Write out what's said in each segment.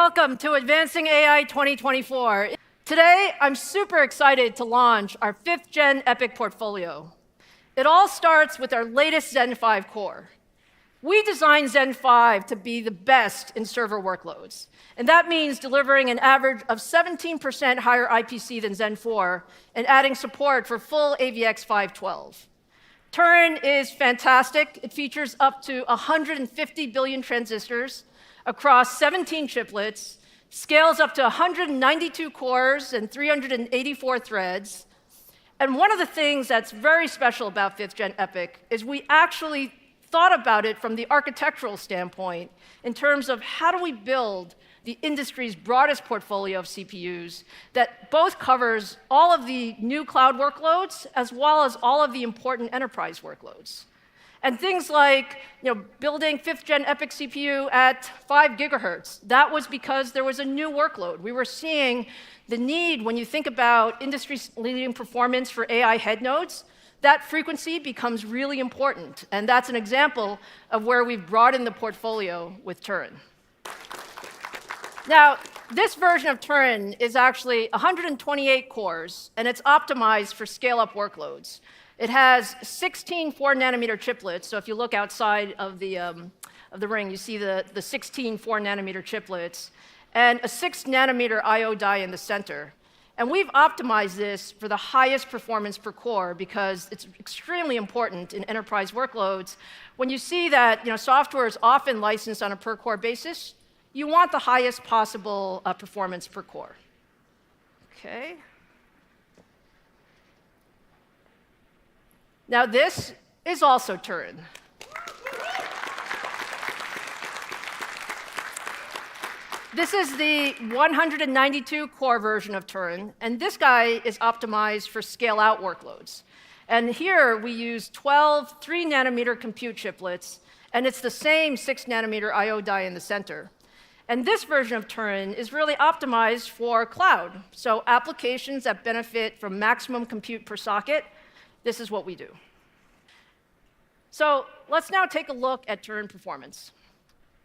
welcome to Advancing AI 2024. Today, I'm super excited to launch our 5th Gen EPYC portfolio. It all starts with our latest Zen 5 core. We designed Zen 5 to be the best in server workloads, and that means delivering an average of 17% higher IPC than Zen 4 and adding support for full AVX 512. Turin is fantastic. It features up to 150 billion transistors across 17 chiplets, scales up to 192 cores and 384 threads. And one of the things that's very special about 5th Gen EPYC is we actually thought about it from the architectural standpoint in terms of how do we build the industry's broadest portfolio of CPUs that both covers all of the new cloud workloads as well as all of the important enterprise workloads. And things like building 5th Gen EPYC CPU at 5 gigahertz, that was because there was a new workload. We were seeing the need, when you think about industry-leading performance for AI head nodes, that frequency becomes really important. And that's an example of where we've broadened the portfolio with Turin. Now, this version of Turin is actually 128 cores, and it's optimized for scale-up workloads. It has 16 4-nanometer chiplets, so if you look outside of the ring, you see the 16 4-nanometer chiplets, and a 6-nanometer I/O die in the center. And we've optimized this for the highest performance per core because it's extremely important in enterprise workloads. When you see that software is often licensed on a per-core basis, you want the highest possible performance per core. Okay. Now, this is also Turin. This is the 192-core version of Turin, and this guy is optimized for scale-out workloads. And here we use 12 3-nanometer compute chiplets, and it's the same 6-nanometer I/O die in the center. And this version of Turin is really optimized for cloud, so applications that benefit from maximum compute per socket. This is what we do. So let's now take a look at Turin performance.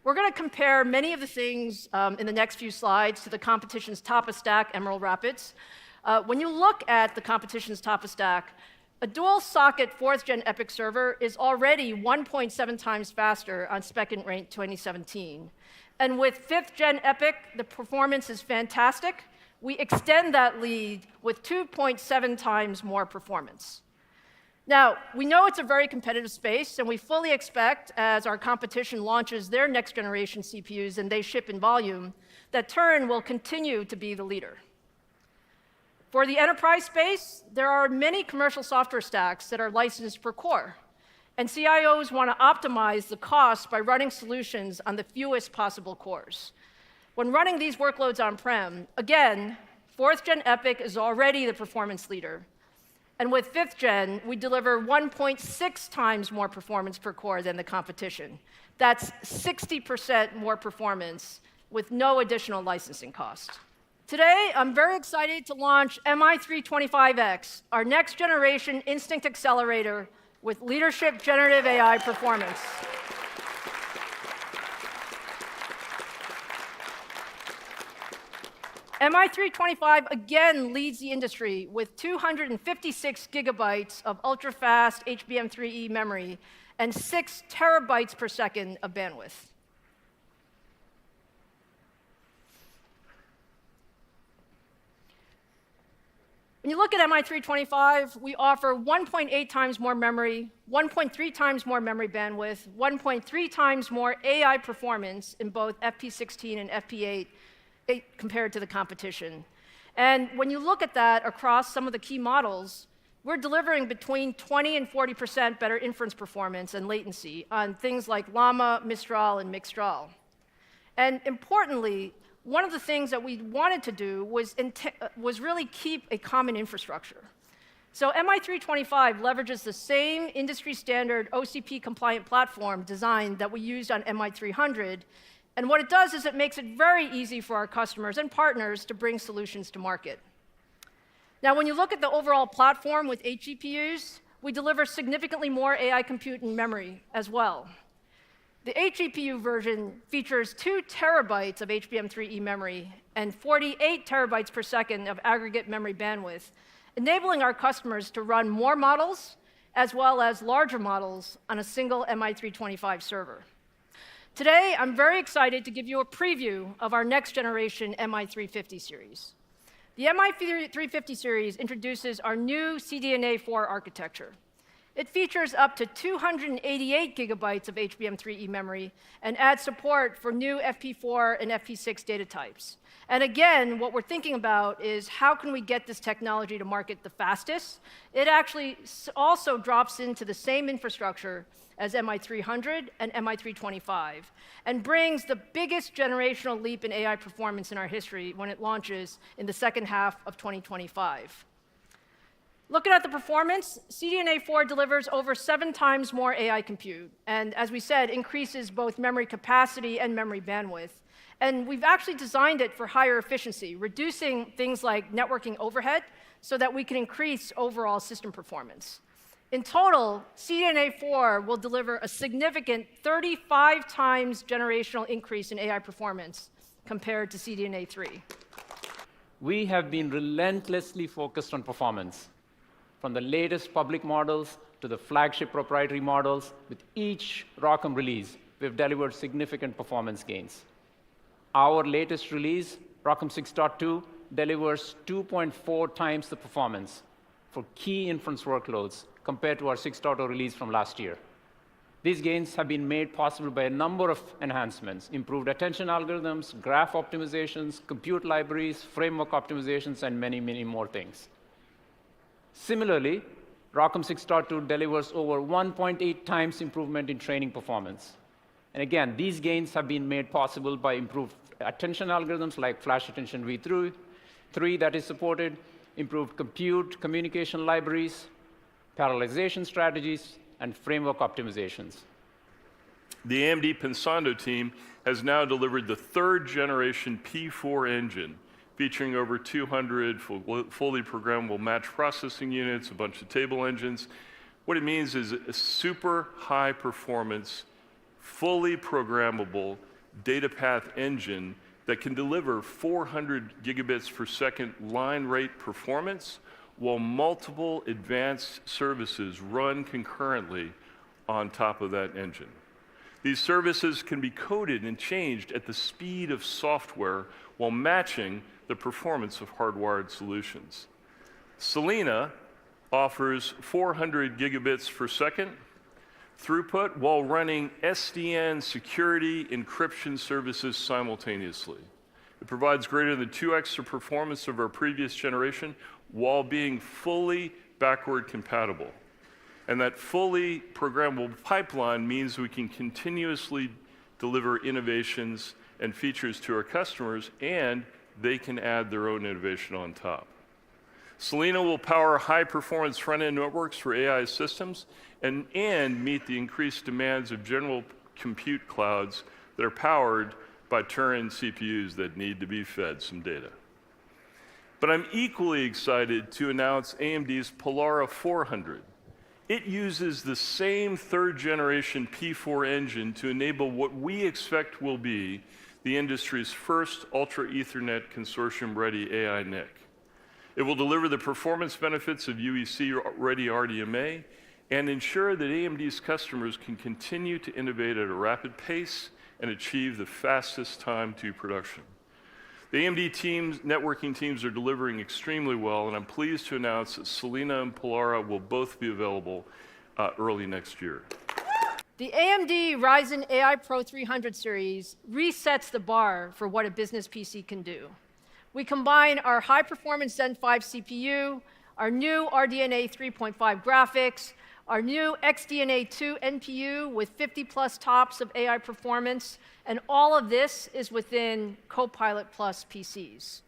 We're going to compare many of the things in the next few slides to the competition's top-of-stack Emerald Rapids. When you look at the competition's top-of-stack, a dual-socket 4th Gen EPYC server is already 1.7 times faster on Spec Int Rate 2017. And with 5th Gen EPYC, the performance is fantastic. We extend that lead with 2.7 times more performance. Now, we know it's a very competitive space, and we fully expect, as our competition launches their next-generation CPUs and they ship in volume, that Turin will continue to be the leader. For the enterprise space, there are many commercial software stacks that are licensed per core, and CIOs want to optimize the cost by running solutions on the fewest possible cores. When running these workloads on-prem, again, 4th Gen EPYC is already the performance leader. And with 5th Gen, we deliver 1.6 times more performance per core than the competition. That's 60% more performance with no additional licensing cost. Today, I'm very excited to launch MI325X, our next-generation Instinct accelerator with leadership generative AI performance. MI325 again leads the industry with 256 gigabytes of ultra-fast HBM3E memory and 6 terabytes per second of bandwidth. When you look at MI325, we offer 1.8 times more memory, 1.3 times more memory bandwidth, 1.3 times more AI performance in both FP16 and FP8 compared to the competition. And when you look at that across some of the key models, we're delivering between 20 and 40% better inference performance and latency on things like Llama, Mistral, and Mixtral. And importantly, one of the things that we wanted to do was really keep a common infrastructure. So MI325 leverages the same industry-standard OCP-compliant platform design that we used on MI300. And what it does is it makes it very easy for our customers and partners to bring solutions to market. Now, when you look at the overall platform with 8 GPUs, we deliver significantly more AI compute and memory as well. The 8GPU version features 2 terabytes of HBM3E memory and 48 terabytes per second of aggregate memory bandwidth, enabling our customers to run more models as well as larger models on a single MI325 server. Today, I'm very excited to give you a preview of our next generation MI350 series. The MI350 series introduces our new CDNA 4 architecture. It features up to 288 gigabytes of HBM3E memory and adds support for new FP4 and FP6 data types. And again, what we're thinking about is how can we get this technology to market the fastest? It actually also drops into the same infrastructure as MI300 and MI325 and brings the biggest generational leap in AI performance in our history when it launches in the second half of 2025. Looking at the performance, CDNA 4 delivers over 7 times more AI compute, and as we said, increases both memory capacity and memory bandwidth. And we've actually designed it for higher efficiency, reducing things like networking overhead so that we can increase overall system performance. In total, CDNA 4 will deliver a significant 35 times generational increase in AI performance compared to CDNA 3. We have been relentlessly focused on performance. From the latest public models to the flagship proprietary models, with each ROCm release, we've delivered significant performance gains. Our latest release, ROCm 6.2, delivers 2.4 times the performance for key inference workloads compared to our 6.0 release from last year. These gains have been made possible by a number of enhancements: improved attention algorithms, graph optimizations, compute libraries, framework optimizations, and many, many more things. Similarly, ROCm 6.2 delivers over 1.8 times improvement in training performance. And again, these gains have been made possible by improved attention algorithms like flash attention v3 that is supported, improved compute, communication libraries, parallelization strategies, and framework optimizations. The AMD Pensando team has now delivered the 3rd generation P4 engine, featuring over 200 fully programmable match processing units, a bunch of table engines. What it means is a super high performance, fully programmable data path engine that can deliver 400 gigabits per second line rate performance while multiple advanced services run concurrently on top of that engine. These services can be coded and changed at the speed of software while matching the performance of hardwired solutions. Selena offers 400 gigabits per second throughput while running SDN security encryption services simultaneously. It provides greater than 2x the performance of our previous generation while being fully backward compatible. And that fully programmable pipeline means we can continuously deliver innovations and features to our customers, and they can add their own innovation on top. Selena will power high-performance front-end networks for AI systems and meet the increased demands of general compute clouds that are powered by Turin CPUs that need to be fed some data. But I'm equally excited to announce AMD's Pollara 400. It uses the same 3rd generation P4 engine to enable what we expect will be the industry's first Ultra Ethernet Consortium-ready AI NIC. It will deliver the performance benefits of UEC-ready RDMA and ensure that AMD's customers can continue to innovate at a rapid pace and achieve the fastest time to production. The AMD networking teams are delivering extremely well, and I'm pleased to announce that Selena and Pollara will both be available early next year. The AMD Ryzen AI Pro 300 series resets the bar for what a business PC can do. We combine our high-performance Zen 5 CPU, our new RDNA 3.5 graphics, our new XDNA 2 NPU with 50+ TOPS of AI performance, and all of this is within Copilot+ PCs.